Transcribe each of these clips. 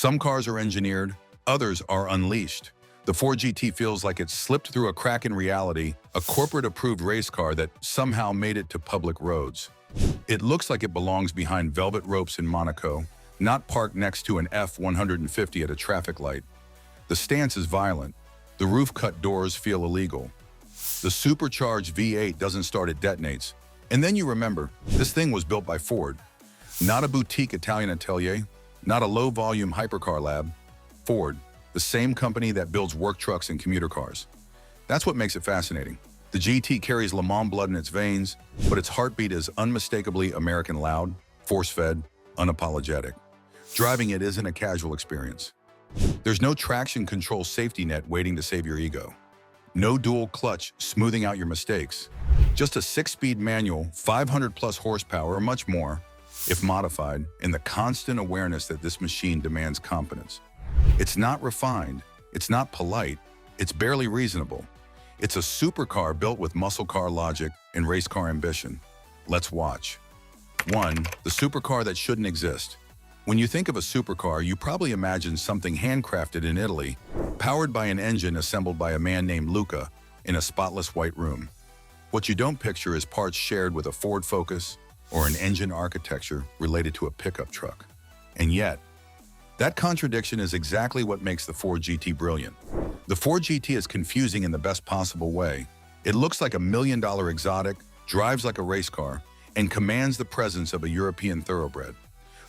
Some cars are engineered, others are unleashed. The Ford GT feels like it slipped through a crack in reality, a corporate-approved race car that somehow made it to public roads. It looks like it belongs behind velvet ropes in Monaco, not parked next to an F-150 at a traffic light. The stance is violent. The roof-cut doors feel illegal. The supercharged V8 doesn't start, it detonates. And then you remember, this thing was built by Ford. Not a boutique Italian atelier, not a low-volume hypercar lab. Ford, the same company that builds work trucks and commuter cars. That's what makes it fascinating. The GT carries Le Mans blood in its veins, but its heartbeat is unmistakably American loud, force-fed, unapologetic. Driving it isn't a casual experience. There's no traction control safety net waiting to save your ego. No dual clutch smoothing out your mistakes. Just a 6-speed manual, 500+ horsepower or much more, if modified, and the constant awareness that this machine demands competence. It's not refined, it's not polite, it's barely reasonable. It's a supercar built with muscle car logic and race car ambition. Let's watch. 1. The supercar that shouldn't exist. When you think of a supercar, you probably imagine something handcrafted in Italy, powered by an engine assembled by a man named Luca in a spotless white room. What you don't picture is parts shared with a Ford Focus or an engine architecture related to a pickup truck. And yet, that contradiction is exactly what makes the Ford GT brilliant. The Ford GT is confusing in the best possible way. It looks like a million-dollar exotic, drives like a race car, and commands the presence of a European thoroughbred.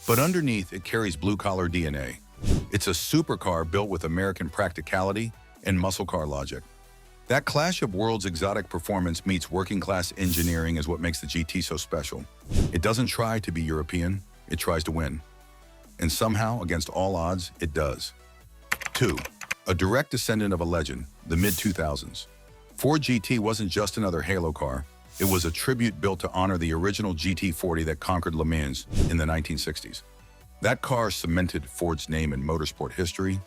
But underneath, it carries blue-collar DNA. It's a supercar built with American practicality and muscle car logic. That clash of world's exotic performance meets working-class engineering is what makes the GT so special. It doesn't try to be European, it tries to win. And somehow, against all odds, it does. 2. A direct descendant of a legend, the mid-2000s. Ford GT wasn't just another halo car, it was a tribute built to honor the original GT40 that conquered Le Mans in the 1960s. That car cemented Ford's name in motorsport history,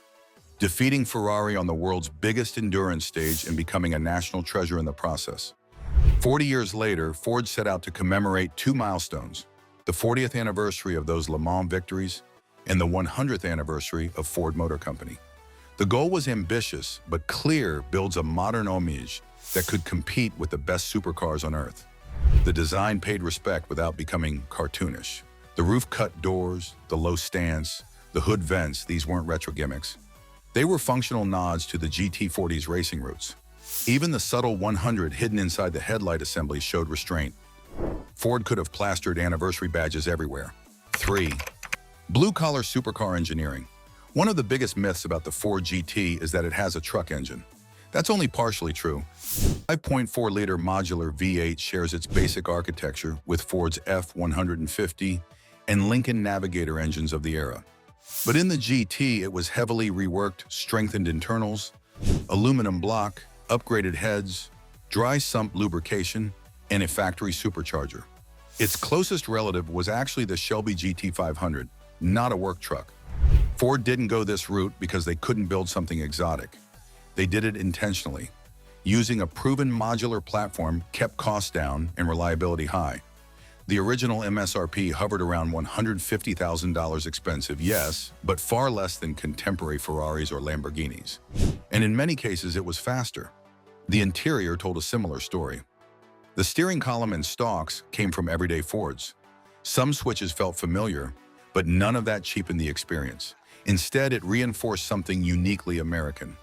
defeating Ferrari on the world's biggest endurance stage and becoming a national treasure in the process. 40 years later, Ford set out to commemorate 2 milestones, the 40th anniversary of those Le Mans victories and the 100th anniversary of Ford Motor Company. The goal was ambitious, but clear builds a modern homage that could compete with the best supercars on Earth. The design paid respect without becoming cartoonish. The roof-cut doors, the low stance, the hood vents, these weren't retro gimmicks. They were functional nods to the GT40's racing roots. Even the subtle 100 hidden inside the headlight assembly showed restraint. Ford could have plastered anniversary badges everywhere. 3. Blue-collar supercar engineering. One of the biggest myths about the Ford GT is that it has a truck engine. That's only partially true. 5.4-liter modular V8 shares its basic architecture with Ford's F-150 and Lincoln Navigator engines of the era. But in the GT, it was heavily reworked, strengthened internals, aluminum block, upgraded heads, dry sump lubrication, and a factory supercharger. Its closest relative was actually the Shelby GT500, not a work truck. Ford didn't go this route because they couldn't build something exotic. They did it intentionally. Using a proven modular platform kept costs down and reliability high. The original MSRP hovered around $150,000 expensive, yes, but far less than contemporary Ferraris or Lamborghinis. And in many cases, it was faster. The interior told a similar story. The steering column and stalks came from everyday Fords. Some switches felt familiar, but none of that cheapened the experience. Instead, it reinforced something uniquely American: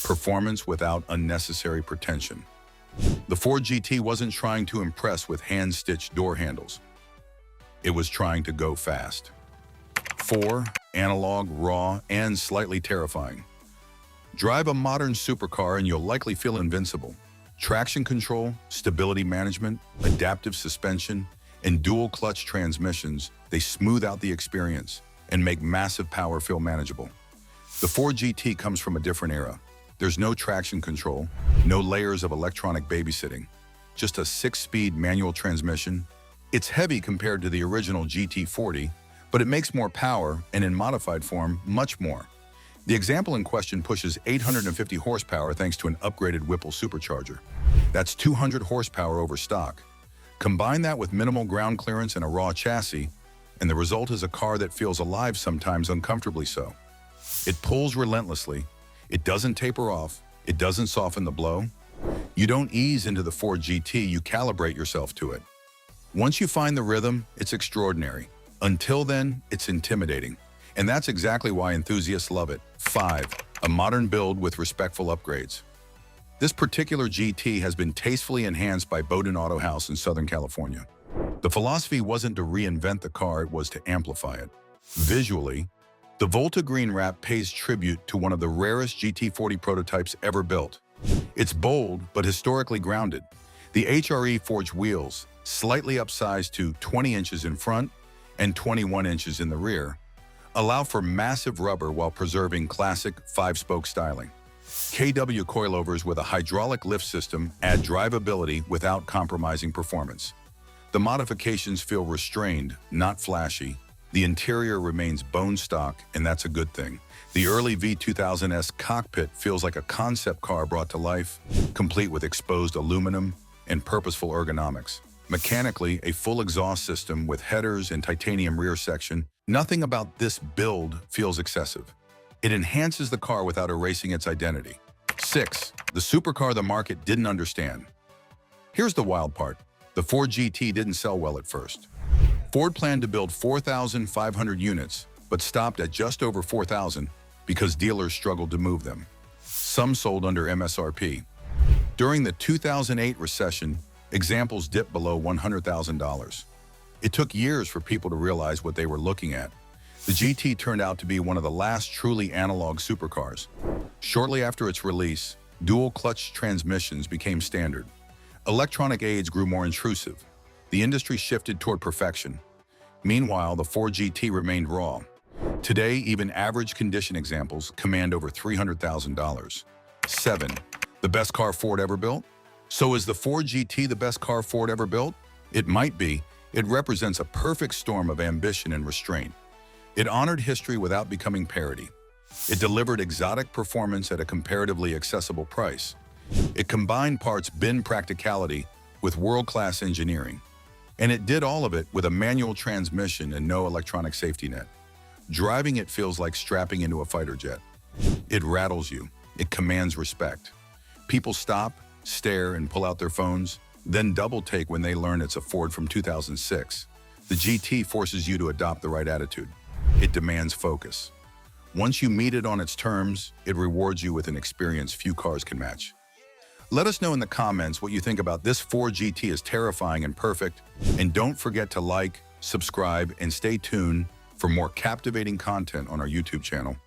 performance without unnecessary pretension. The Ford GT wasn't trying to impress with hand-stitched door handles. It was trying to go fast. 4. Analog, raw, and slightly terrifying. Drive a modern supercar and you'll likely feel invincible. Traction control, stability management, adaptive suspension, and dual-clutch transmissions, they smooth out the experience and make massive power feel manageable. The Ford GT comes from a different era. There's no traction control, no layers of electronic babysitting, just a 6-speed manual transmission. It's heavy compared to the original GT40, but it makes more power, and in modified form, much more. The example in question pushes 850 horsepower thanks to an upgraded Whipple supercharger. That's 200 horsepower over stock. Combine that with minimal ground clearance and a raw chassis, and the result is a car that feels alive, sometimes uncomfortably so. It pulls relentlessly. It doesn't taper off. It doesn't soften the blow. You don't ease into the Ford GT, you calibrate yourself to it. Once you find the rhythm, it's extraordinary. Until then, it's intimidating. And that's exactly why enthusiasts love it. 5. A modern build with respectful upgrades. This particular GT has been tastefully enhanced by Bowden Auto House in Southern California. The philosophy wasn't to reinvent the car, it was to amplify it. Visually, the Volta Green wrap pays tribute to one of the rarest GT40 prototypes ever built. It's bold, but historically grounded. The HRE forged wheels, slightly upsized to 20 inches in front and 21 inches in the rear, allow for massive rubber while preserving classic 5-spoke styling. KW coilovers with a hydraulic lift system add drivability without compromising performance. The modifications feel restrained, not flashy. The interior remains bone stock, and that's a good thing. The early V2000S cockpit feels like a concept car brought to life, complete with exposed aluminum and purposeful ergonomics. Mechanically, a full exhaust system with headers and titanium rear section. Nothing about this build feels excessive. It enhances the car without erasing its identity. 6. The supercar the market didn't understand. Here's the wild part. The Ford GT didn't sell well at first. Ford planned to build 4,500 units, but stopped at just over 4,000 because dealers struggled to move them. Some sold under MSRP. During the 2008 recession, examples dipped below $100,000. It took years for people to realize what they were looking at. The GT turned out to be one of the last truly analog supercars. Shortly after its release, dual-clutch transmissions became standard. Electronic aids grew more intrusive. The industry shifted toward perfection. Meanwhile, the Ford GT remained raw. Today, even average condition examples command over $300,000. 7. The best car Ford ever built? So is the Ford GT the best car Ford ever built? It might be. It represents a perfect storm of ambition and restraint. It honored history without becoming parody. It delivered exotic performance at a comparatively accessible price. It combined parts bin practicality with world-class engineering. And it did all of it with a manual transmission and no electronic safety net. Driving it feels like strapping into a fighter jet. It rattles you. It commands respect. People stop, stare, and pull out their phones, then double-take when they learn it's a Ford from 2006. The GT forces you to adopt the right attitude. It demands focus. Once you meet it on its terms, it rewards you with an experience few cars can match. Let us know in the comments what you think about this Ford GT is terrifying and perfect, and don't forget to like, subscribe, and stay tuned for more captivating content on our YouTube channel.